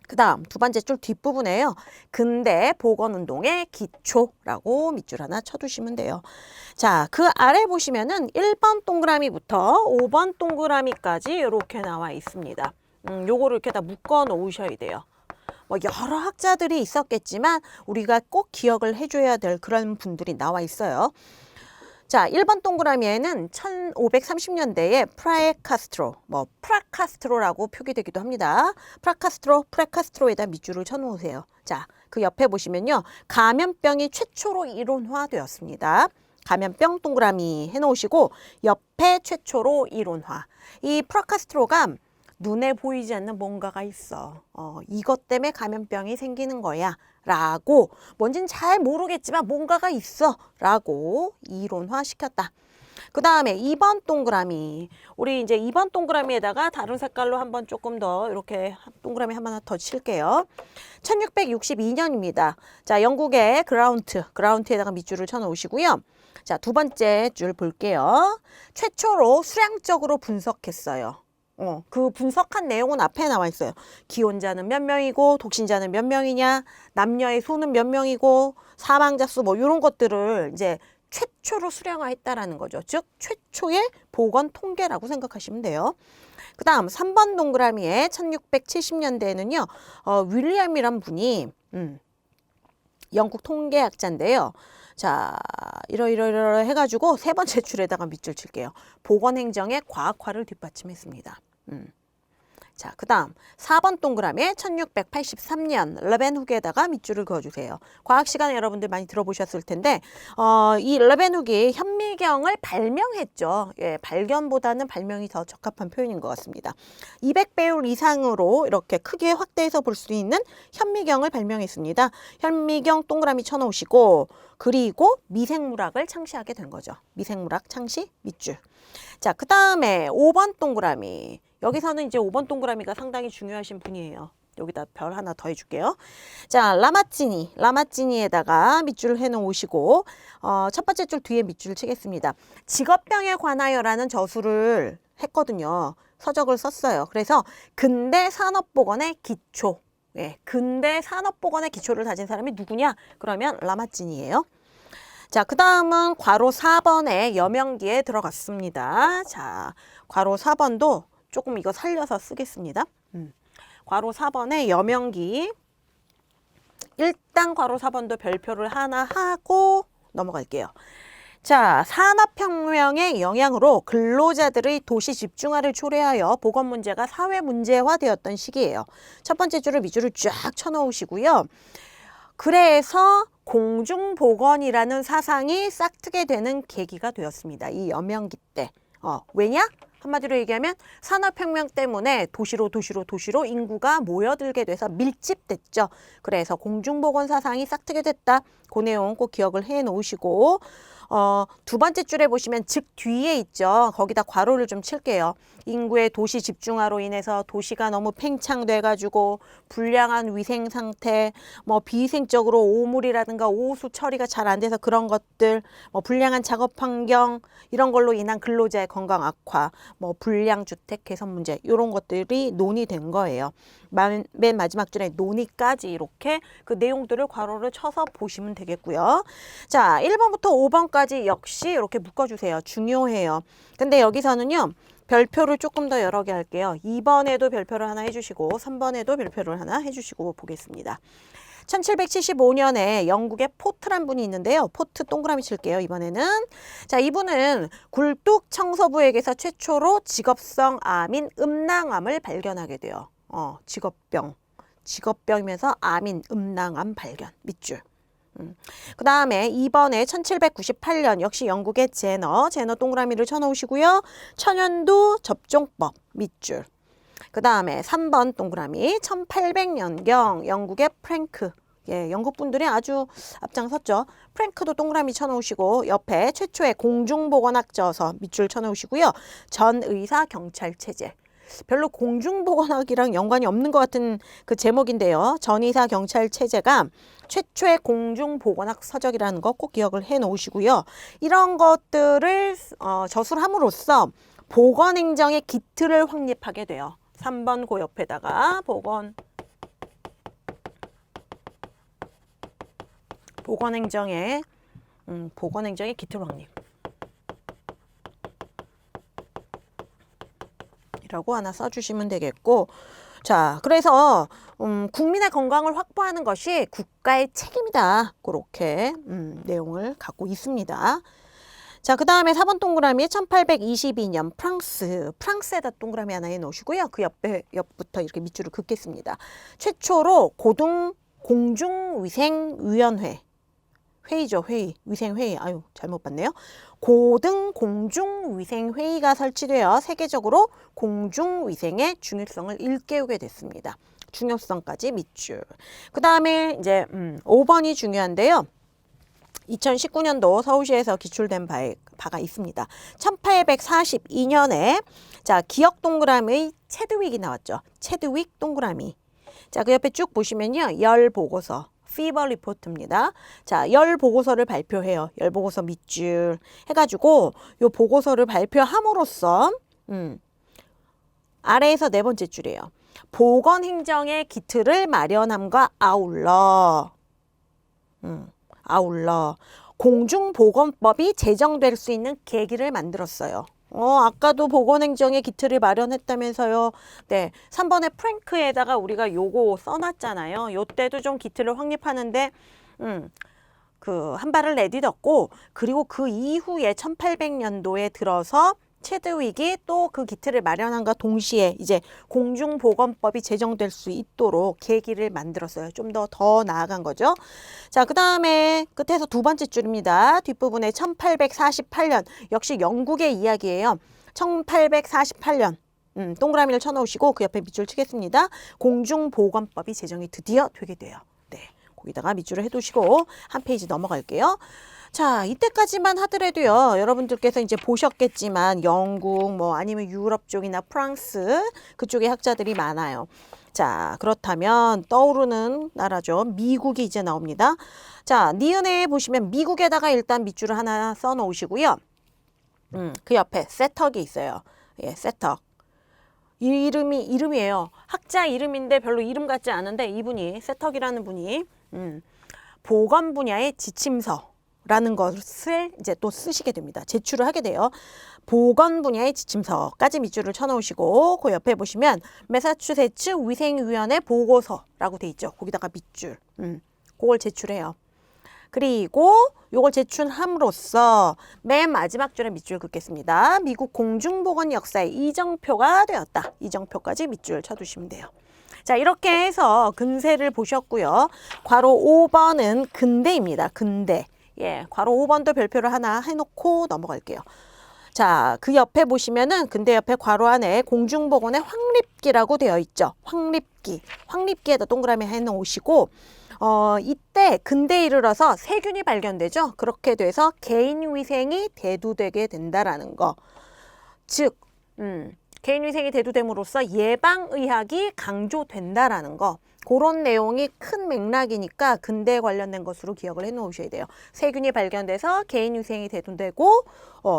그 다음 두 번째 줄 뒷부분에요. 근대 보건운동의 기초라고 밑줄 하나 쳐두시면 돼요. 자, 그 아래 보시면은 1번 동그라미부터 5번 동그라미까지 이렇게 나와 있습니다. 요거를 이렇게 다 묶어 놓으셔야 돼요. 뭐 여러 학자들이 있었겠지만 우리가 꼭 기억을 해줘야 될 그런 분들이 나와 있어요. 자, 1번 동그라미에는 1530년대에 프라카스트로, 프라카스트로라고 표기되기도 합니다. 프라카스트로에다 밑줄을 쳐놓으세요. 자, 그 옆에 보시면요. 감염병이 최초로 이론화되었습니다. 감염병 동그라미 해놓으시고 옆에 최초로 이론화. 이 프라카스트로가 눈에 보이지 않는 뭔가가 있어. 이것 때문에 감염병이 생기는 거야. 라고 뭔진 잘 모르겠지만 뭔가가 있어. 라고 이론화 시켰다. 그 다음에 2번 동그라미. 우리 이제 2번 동그라미에다가 다른 색깔로 한번 조금 더 이렇게 동그라미 하나 더 칠게요. 1662년입니다. 자, 영국의 그라운트에다가 밑줄을 쳐놓으시고요. 자, 두 번째 줄 볼게요. 최초로 수량적으로 분석했어요. 그 분석한 내용은 앞에 나와 있어요. 기혼자는 몇 명이고 독신자는 몇 명이냐, 남녀의 수는 몇 명이고 사망자 수 뭐 이런 것들을 이제 최초로 수량화했다라는 거죠. 즉 최초의 보건 통계라고 생각하시면 돼요. 그 다음 3번 동그라미에 1670년대에는요. 윌리엄이란 분이 영국 통계학자인데요. 자, 이러 해가지고 세 번째 줄에다가 밑줄 칠게요. 보건행정의 과학화를 뒷받침했습니다. 자, 그 다음 4번 동그라미에 1683년 레벤훅에다가 밑줄을 그어주세요. 과학 시간에 여러분들 많이 들어보셨을 텐데 이 레벤훅이 현미경을 발명했죠. 예, 발견보다는 발명이 더 적합한 표현인 것 같습니다. 200배율 이상으로 이렇게 크게 확대해서 볼 수 있는 현미경을 발명했습니다. 현미경 동그라미 쳐놓으시고 그리고 미생물학을 창시하게 된 거죠. 미생물학 창시 밑줄. 자, 그 다음에 5번 동그라미. 여기서는 이제 5번 동그라미가 상당히 중요하신 분이에요. 여기다 별 하나 더 해줄게요. 자, 라마찌니에다가 밑줄을 해놓으시고 첫 번째 줄 뒤에 밑줄을 치겠습니다. 직업병에 관하여라는 저술을 했거든요. 서적을 썼어요. 그래서 근대 산업보건의 기초. 네, 근대 산업보건의 기초를 다진 사람이 누구냐? 그러면 라마찌니예요. 자, 그 다음은 괄호 4번에 여명기에 들어갔습니다. 자, 괄호 4번도 조금 이거 살려서 쓰겠습니다. 괄호 4번에 여명기. 일단 괄호 4번도 별표를 하나 하고 넘어갈게요. 자, 산업혁명의 영향으로 근로자들의 도시 집중화를 초래하여 보건 문제가 사회 문제화되었던 시기예요. 첫 번째 줄을 밑줄을 쫙 쳐놓으시고요. 그래서 공중보건이라는 사상이 싹트게 되는 계기가 되었습니다. 이 여명기 때. 왜냐? 한마디로 얘기하면 산업혁명 때문에 도시로 인구가 모여들게 돼서 밀집됐죠. 그래서 공중보건 사상이 싹트게 됐다. 그 내용 꼭 기억을 해 놓으시고 두 번째 줄에 보시면 즉 뒤에 있죠. 거기다 괄호를 좀 칠게요. 인구의 도시 집중화로 인해서 도시가 너무 팽창돼 가지고 불량한 위생 상태, 뭐 비위생적으로 오물이라든가 오수 처리가 잘 안 돼서 그런 것들, 뭐 불량한 작업 환경 이런 걸로 인한 근로자의 건강 악화, 뭐 불량 주택 개선 문제 이런 것들이 논의된 거예요. 맨 마지막 줄에 논의까지 이렇게 그 내용들을 괄호를 쳐서 보시면 되겠고요. 자, 1번부터 5번까지 역시 이렇게 묶어주세요. 중요해요. 근데 여기서는요. 별표를 조금 더 여러 개 할게요. 2번에도 별표를 하나 해주시고 3번에도 별표를 하나 해주시고 보겠습니다. 1775년에 영국의 포트란 분이 있는데요. 포트 동그라미 칠게요. 이번에는. 자, 이분은 굴뚝 청소부에게서 최초로 직업성 암인 음낭암을 발견하게 돼요. 직업병이면서 암인 음낭암 발견. 밑줄. 그 다음에 2번에 1798년 역시 영국의 제너 동그라미를 쳐놓으시고요. 천연두 접종법 밑줄. 그 다음에 3번 동그라미 1800년경 영국의 프랭크. 예, 영국 분들이 아주 앞장섰죠. 프랭크도 동그라미 쳐놓으시고 옆에 최초의 공중보건학 저서 밑줄 쳐놓으시고요. 전의사 경찰 체제. 별로 공중보건학이랑 연관이 없는 것 같은 그 제목인데요. 전의사 경찰 체제가 최초의 공중보건학 서적이라는 거 꼭 기억을 해 놓으시고요. 이런 것들을 저술함으로써 보건행정의 기틀을 확립하게 돼요. 3번 그 옆에다가 보건 보건행정의 기틀 확립 이라고 하나 써주시면 되겠고, 자, 그래서 국민의 건강을 확보하는 것이 국가의 책임이다. 그렇게 내용을 갖고 있습니다. 자, 그 다음에 4번 동그라미에 1822년 프랑스에다 동그라미 하나 해놓으시고요. 그 옆부터 이렇게 밑줄을 긋겠습니다. 최초로 공중위생위원회 회의죠. 위생회의. 아유, 잘못 봤네요. 고등공중위생회의가 설치되어 세계적으로 공중위생의 중요성을 일깨우게 됐습니다. 중요성까지 밑줄. 그 다음에 이제 5번이 중요한데요. 2019년도 서울시에서 기출된 바가 있습니다. 1842년에 자, 기억 동그라미 체드윅이 나왔죠. 체드윅 동그라미. 자, 그 옆에 쭉 보시면요. 열 보고서. 피버 리포트입니다. 자, 열 보고서를 발표해요. 열 보고서 밑줄 해가지고 요 보고서를 발표함으로써 아래에서 네 번째 줄이에요. 보건행정의 기틀을 마련함과 아울러 공중보건법이 제정될 수 있는 계기를 만들었어요. 아까도 보건행정의 기틀을 마련했다면서요. 네, 3번에 프랭크에다가 우리가 요거 써놨잖아요. 요때도 좀 기틀을 확립하는데 한 발을 내딛었고, 그리고 그 이후에 1800년도에 들어서 체드윅이 또 그 기틀을 마련함과 동시에 이제 공중보건법이 제정될 수 있도록 계기를 만들었어요. 좀 더 나아간 거죠. 자, 그 다음에 끝에서 두 번째 줄입니다. 뒷부분에 1848년 역시 영국의 이야기예요. 1848년 동그라미를 쳐놓으시고 그 옆에 밑줄 치겠습니다. 공중보건법이 제정이 드디어 되게 돼요. 네, 거기다가 밑줄을 해두시고 한 페이지 넘어갈게요. 자, 이때까지만 하더라도요, 여러분들께서 이제 보셨겠지만 영국 뭐 아니면 유럽 쪽이나 프랑스 그쪽에 학자들이 많아요. 자, 그렇다면 떠오르는 나라죠. 미국이 이제 나옵니다. 자, 니은에 보시면 미국에다가 일단 밑줄을 하나 써 놓으시고요. 그 옆에 세턱이 있어요. 예, 세턱. 이 이름이에요. 학자 이름인데 별로 이름 같지 않은데 이분이 세턱이라는 분이 보건 분야의 지침서 라는 것을 이제 또 쓰시게 됩니다. 제출을 하게 돼요. 보건 분야의 지침서까지 밑줄을 쳐놓으시고 그 옆에 보시면 매사추세츠 위생위원회 보고서라고 돼 있죠. 거기다가 밑줄. 그걸 제출해요. 그리고 요걸 제출함으로써 맨 마지막 줄에 밑줄 긋겠습니다. 미국 공중보건 역사의 이정표가 되었다. 이정표까지 밑줄 쳐두시면 돼요. 자, 이렇게 해서 근세를 보셨고요. 괄호 5번은 근대입니다. 근대. 예, 괄호 5번도 별표를 하나 해놓고 넘어갈게요. 자, 그 옆에 보시면은 근대 옆에 괄호 안에 공중보건의 확립기라고 되어 있죠. 확립기에다 동그라미 해놓으시고 이때 근대에 이르러서 세균이 발견되죠. 그렇게 돼서 개인위생이 대두되게 된다라는 거. 즉, 개인위생이 대두됨으로써 예방의학이 강조된다라는 거. 그런 내용이 큰 맥락이니까 근대에 관련된 것으로 기억을 해 놓으셔야 돼요. 세균이 발견돼서 개인위생이 대두되고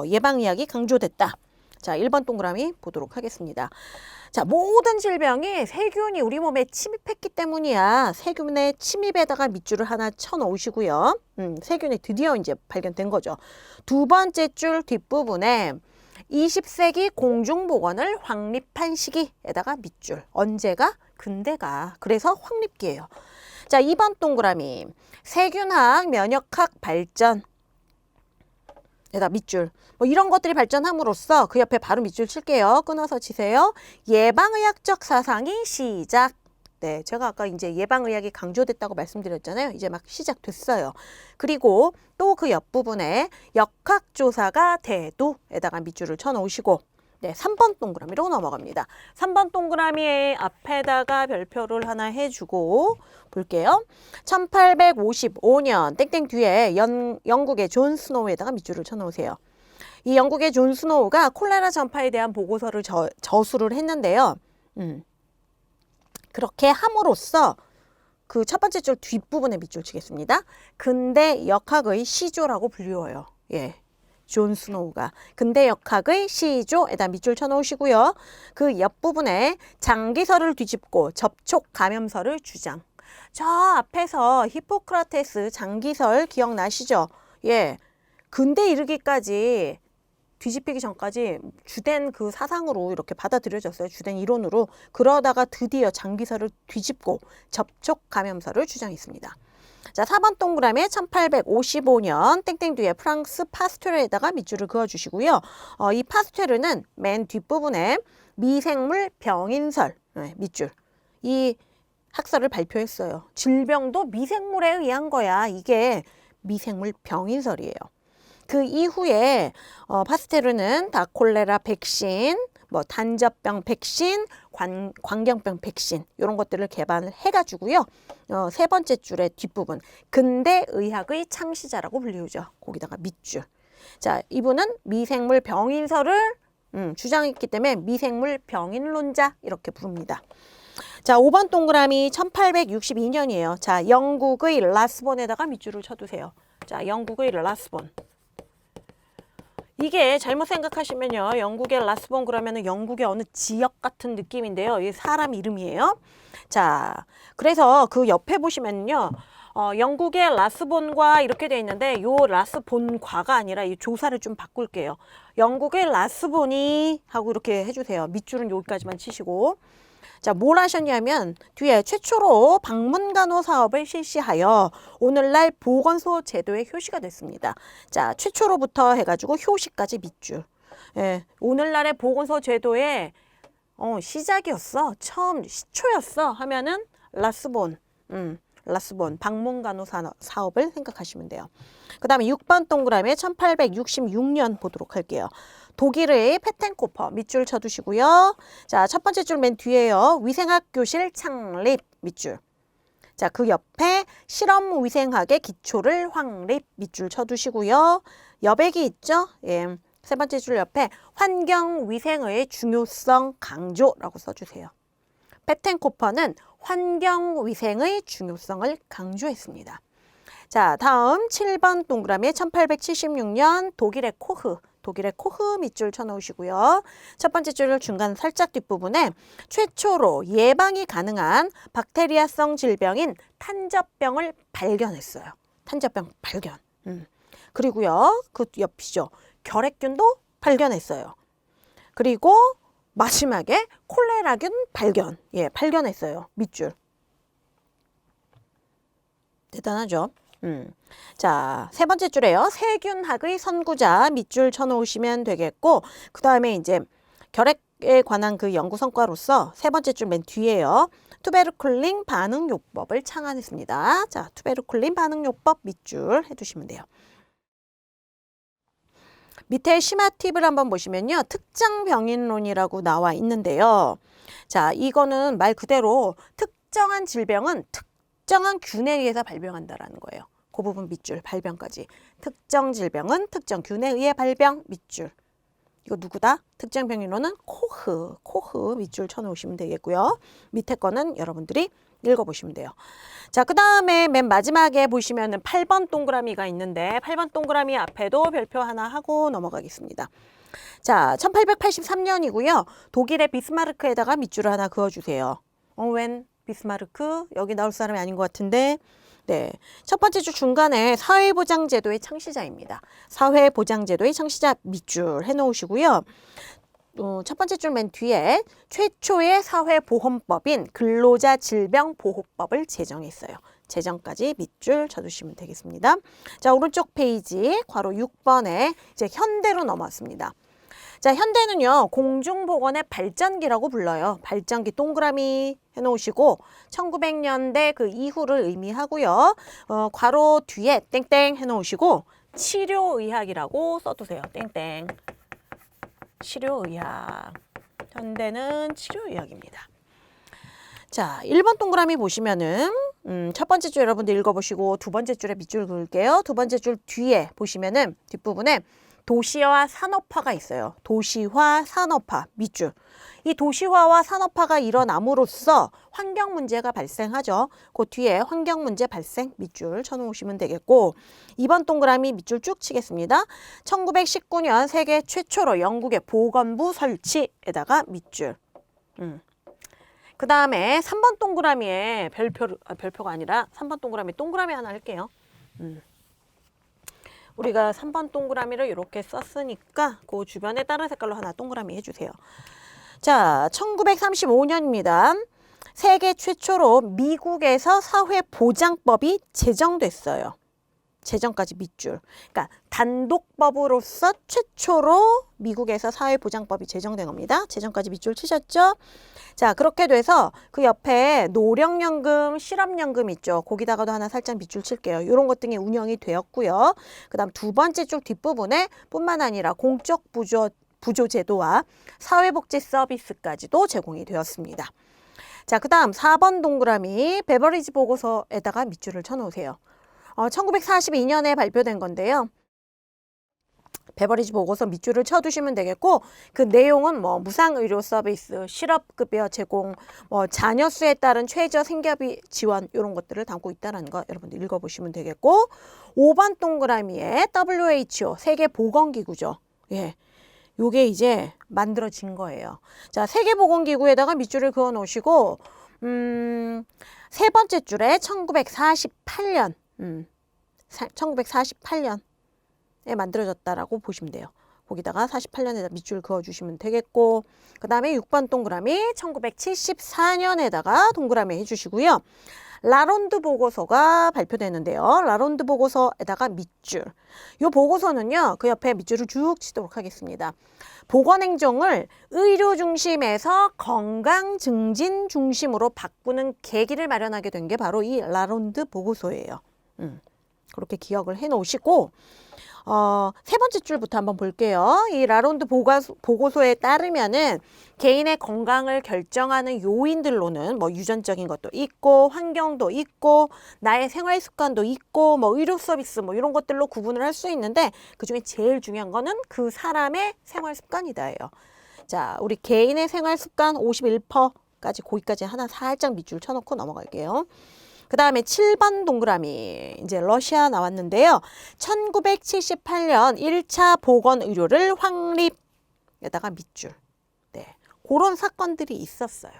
예방의학이 강조됐다. 자, 1번 동그라미 보도록 하겠습니다. 자, 모든 질병이 세균이 우리 몸에 침입했기 때문이야. 세균의 침입에다가 밑줄을 하나 쳐 놓으시고요. 세균이 드디어 이제 발견된 거죠. 두 번째 줄 뒷부분에 20세기 공중보건을 확립한 시기에다가 밑줄. 언제가? 근대가. 그래서 확립기예요. 자, 2번 동그라미. 세균학, 면역학 발전. 에다 밑줄. 뭐 이런 것들이 발전함으로써 그 옆에 바로 밑줄 칠게요. 끊어서 치세요. 예방의학적 사상이 시작. 네, 제가 아까 이제 예방의학이 강조됐다고 말씀드렸잖아요. 이제 막 시작됐어요. 그리고 또 그 옆부분에 역학조사가 대두에다가 밑줄을 쳐놓으시고 네, 3번 동그라미로 넘어갑니다. 3번 동그라미의 앞에다가 별표를 하나 해주고 볼게요. 1855년 땡땡 뒤에 영국의 존 스노우에다가 밑줄을 쳐놓으세요. 이 영국의 존 스노우가 콜레라 전파에 대한 보고서를 저수를 했는데요. 그렇게 함으로써 그 첫 번째 줄 뒷부분에 밑줄 치겠습니다. 근대 역학의 시조라고 불리워요. 예. 존 스노우가. 근대 역학의 시조에다 밑줄 쳐놓으시고요. 그 옆부분에 장기설을 뒤집고 접촉 감염설을 주장. 저 앞에서 히포크라테스 장기설 기억나시죠? 예. 근대 이르기까지 뒤집히기 전까지 주된 그 사상으로 이렇게 받아들여졌어요. 주된 이론으로. 그러다가 드디어 장기설을 뒤집고 접촉 감염설을 주장했습니다. 자, 4번 동그라미에 1855년 땡땡 뒤에 프랑스 파스테르에다가 밑줄을 그어주시고요. 이 파스테르는 맨 뒷부분에 미생물 병인설, 밑줄. 이 학설을 발표했어요. 질병도 미생물에 의한 거야. 이게 미생물 병인설이에요. 그 이후에 파스테르는 다 콜레라 백신, 뭐 단접병 백신, 광견병 백신 이런 것들을 개발을 해가지고요. 세 번째 줄의 뒷부분 근대 의학의 창시자라고 불리우죠. 거기다가 밑줄. 자, 이분은 미생물 병인설을 주장했기 때문에 미생물 병인론자 이렇게 부릅니다. 자, 5번 동그라미 1862년이에요. 자, 영국의 라스본에다가 밑줄을 쳐두세요. 자, 영국의 라스본. 이게 잘못 생각하시면요. 영국의 라스본 그러면은 영국의 어느 지역 같은 느낌인데요. 이게 사람 이름이에요. 자, 그래서 그 옆에 보시면요. 영국의 라스본과 이렇게 돼 있는데 요 라스본과가 아니라 이 조사를 좀 바꿀게요. 영국의 라스본이 하고 이렇게 해주세요. 밑줄은 여기까지만 치시고. 자, 뭘 하셨냐면 뒤에 최초로 방문간호 사업을 실시하여 오늘날 보건소 제도의 효시가 됐습니다. 자, 최초로부터 해가지고 효시까지 밑줄. 예, 오늘날의 보건소 제도의 시작이었어. 처음 시초였어 하면은 라스본. 라스본 방문간호 사업을 생각하시면 돼요. 그 다음에 6번 동그라미에 1866년 보도록 할게요. 독일의 페텐코퍼 밑줄 쳐두시고요. 자, 첫 번째 줄 맨 뒤에요. 위생학 교실 창립 밑줄. 자, 그 옆에 실험 위생학의 기초를 확립 밑줄 쳐두시고요. 여백이 있죠? 예. 세 번째 줄 옆에 환경 위생의 중요성 강조라고 써주세요. 페텐코퍼는 환경 위생의 중요성을 강조했습니다. 자, 다음 7번 동그라미에 1876년 독일의 코흐 밑줄 쳐놓으시고요. 첫 번째 줄 중간 살짝 뒷부분에 최초로 예방이 가능한 박테리아성 질병인 탄저병을 발견했어요. 탄저병 발견. 그리고요, 그 옆이죠. 결핵균도 발견했어요. 그리고 마지막에 콜레라균 발견. 예, 발견했어요. 밑줄. 대단하죠? 자, 세 번째 줄에요. 세균학의 선구자 밑줄 쳐놓으시면 되겠고, 그 다음에 이제 결핵에 관한 그 연구 성과로서 세 번째 줄 맨 뒤에요. 투베르클린 반응요법을 창안했습니다. 자, 투베르클린 반응요법 밑줄 해두시면 돼요. 밑에 심화 팁을 한번 보시면요. 특정 병인론이라고 나와 있는데요. 자, 이거는 말 그대로 특정한 질병은 특정한 균에 의해서 발병한다라는 거예요. 그 부분 밑줄, 발병까지. 특정 질병은 특정 균에 의해 발병, 밑줄. 이거 누구다? 특정 병인론은 코흐 밑줄 쳐놓으시면 되겠고요. 밑에 거는 여러분들이 읽어보시면 돼요. 자, 그 다음에 맨 마지막에 보시면은 8번 동그라미가 있는데 8번 동그라미 앞에도 별표 하나 하고 넘어가겠습니다. 자, 1883년이고요. 독일의 비스마르크에다가 밑줄을 하나 그어주세요. 웬 비스마르크? 여기 나올 사람이 아닌 것 같은데. 네, 첫 번째 줄 중간에 사회보장제도의 창시자입니다. 사회보장제도의 창시자 밑줄 해놓으시고요. 첫 번째 줄 맨 뒤에 최초의 사회보험법인 근로자질병보호법을 제정했어요. 제정까지 밑줄 쳐주시면 되겠습니다. 자, 오른쪽 페이지 괄호 6번에 이제 현대로 넘어왔습니다. 자, 현대는요, 공중보건의 발전기라고 불러요. 발전기 동그라미 해놓으시고 1900년대 그 이후를 의미하고요. 괄호 뒤에 땡땡 해놓으시고 치료의학이라고 써두세요. 땡땡. 치료의학. 현대는 치료의학입니다. 자, 1번 동그라미 보시면은 첫 번째 줄 여러분들 읽어보시고 두 번째 줄에 밑줄 그을게요. 두 번째 줄 뒤에 보시면은 뒷부분에 도시화 산업화가 있어요. 도시화 산업화 밑줄. 이 도시화와 산업화가 일어남으로써 환경 문제가 발생하죠. 그 뒤에 환경 문제 발생 밑줄 쳐놓으시면 되겠고 2번 동그라미 밑줄 쭉 치겠습니다. 1919년 세계 최초로 영국의 보건부 설치에다가 밑줄. 그 다음에 3번 동그라미에 별표가 아니라 3번 동그라미 하나 할게요. 우리가 3번 동그라미를 이렇게 썼으니까 그 주변에 다른 색깔로 하나 동그라미 해주세요. 자, 1935년입니다. 세계 최초로 미국에서 사회보장법이 제정됐어요. 제정까지 밑줄. 그러니까 단독법으로서 최초로 미국에서 사회보장법이 제정된 겁니다. 제정까지 밑줄 치셨죠? 자, 그렇게 돼서 그 옆에 노령연금, 실업연금 있죠. 거기다가도 하나 살짝 밑줄 칠게요. 이런 것 등이 운영이 되었고요. 그 다음 두 번째 쪽 뒷부분에 뿐만 아니라 공적 부조제도와 사회복지 서비스까지도 제공이 되었습니다. 자, 그 다음 4번 동그라미 베버리지 보고서에다가 밑줄을 쳐놓으세요. 1942년에 발표된 건데요. 베버리지 보고서 밑줄을 쳐두시면 되겠고 그 내용은 뭐 무상의료 서비스, 실업급여 제공, 뭐 자녀 수에 따른 최저 생계비 지원 이런 것들을 담고 있다는 거 여러분들 읽어보시면 되겠고 5번 동그라미에 WHO 세계보건기구죠. 예, 요게 이제 만들어진 거예요. 자, 세계보건기구에다가 밑줄을 그어 놓으시고 세 번째 줄에 1948년 1948년에 만들어졌다라고 보시면 돼요. 거기다가 48년에다 밑줄 그어주시면 되겠고 그 다음에 6번 동그라미 1974년에다가 동그라미 해주시고요. 라론드 보고서가 발표되는데요. 라론드 보고서에다가 밑줄. 이 보고서는요. 그 옆에 밑줄을 쭉 치도록 하겠습니다. 보건행정을 의료 중심에서 건강 증진 중심으로 바꾸는 계기를 마련하게 된 게 바로 이 라론드 보고서예요. 그렇게 기억을 해 놓으시고 세 번째 줄부터 한번 볼게요. 이 라론드 보고서에 따르면은 개인의 건강을 결정하는 요인들로는 뭐 유전적인 것도 있고 환경도 있고 나의 생활 습관도 있고 뭐 의료 서비스 뭐 이런 것들로 구분을 할 수 있는데 그중에 제일 중요한 거는 그 사람의 생활 습관이다예요. 자, 우리 개인의 생활 습관 51%까지 거기까지 하나 살짝 밑줄 쳐놓고 넘어갈게요. 그 다음에 7번 동그라미 이제 러시아 나왔는데요. 1978년 1차 보건의료를 확립에다가 밑줄. 네, 그런 사건들이 있었어요.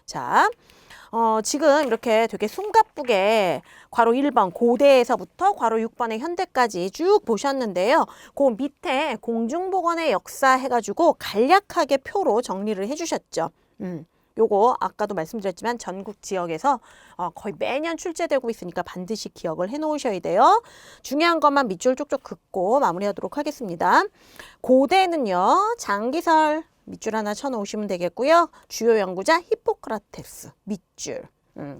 자, 지금 이렇게 되게 숨가쁘게 괄호 1번 고대에서부터 괄호 6번의 현대까지 쭉 보셨는데요. 그 밑에 공중보건의 역사 해가지고 간략하게 표로 정리를 해주셨죠. 요거 아까도 말씀드렸지만 전국 지역에서 거의 매년 출제되고 있으니까 반드시 기억을 해 놓으셔야 돼요. 중요한 것만 밑줄 쪽쪽 긋고 마무리하도록 하겠습니다. 고대는요. 장기설 밑줄 하나 쳐놓으시면 되겠고요. 주요 연구자 히포크라테스 밑줄.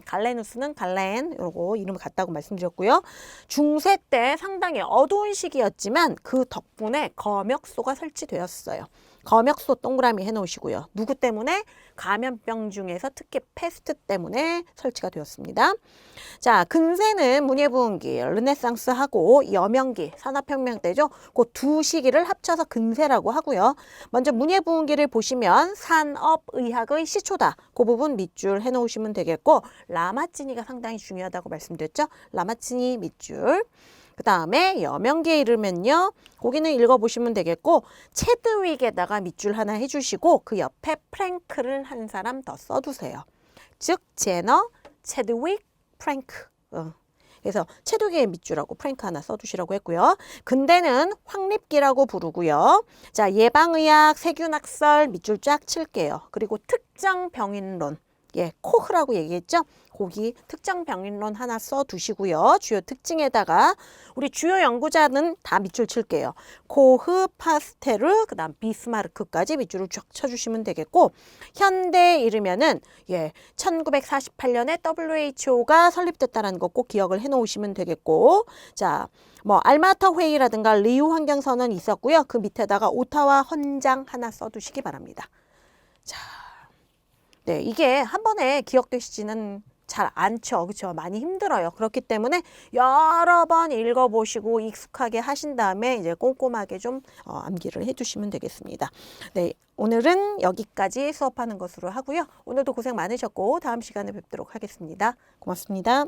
갈레누스는 갈렌 요거 이름 같다고 말씀드렸고요. 중세 때 상당히 어두운 시기였지만 그 덕분에 검역소가 설치되었어요. 검역소 동그라미 해놓으시고요. 누구 때문에? 감염병 중에서 특히 패스트 때문에 설치가 되었습니다. 자, 근세는 문예부흥기, 르네상스하고 여명기, 산업혁명 때죠. 그 두 시기를 합쳐서 근세라고 하고요. 먼저 문예부흥기를 보시면 산업의학의 시초다. 그 부분 밑줄 해놓으시면 되겠고 라마찌니가 상당히 중요하다고 말씀드렸죠. 라마찌니 밑줄. 그 다음에 여명기에 이르면요. 거기는 읽어보시면 되겠고 체드윅에다가 밑줄 하나 해주시고 그 옆에 프랭크를 한 사람 더 써두세요. 즉 제너, 체드윅, 프랭크. 그래서 체드윅의 밑줄하고 프랭크 하나 써두시라고 했고요. 근대는 확립기라고 부르고요. 자, 예방의학, 세균학설 밑줄 쫙 칠게요. 그리고 특정 병인론. 예, 코흐라고 얘기했죠? 거기 특정 병인론 하나 써두시고요. 주요 특징에다가 우리 주요 연구자는 다 밑줄 칠게요. 코흐, 파스테르, 그 다음 비스마르크까지 밑줄을 쫙 쳐주시면 되겠고 현대에 이르면은 1948년에 WHO가 설립됐다는 거 꼭 기억을 해놓으시면 되겠고 자, 뭐 알마타 회의라든가 리우 환경선언이 있었고요. 그 밑에다가 오타와 헌장 하나 써두시기 바랍니다. 자. 네, 이게 한 번에 기억되시지는 잘 않죠. 그렇죠? 많이 힘들어요. 그렇기 때문에 여러 번 읽어보시고 익숙하게 하신 다음에 이제 꼼꼼하게 좀 암기를 해두시면 되겠습니다. 네, 오늘은 여기까지 수업하는 것으로 하고요. 오늘도 고생 많으셨고 다음 시간에 뵙도록 하겠습니다. 고맙습니다.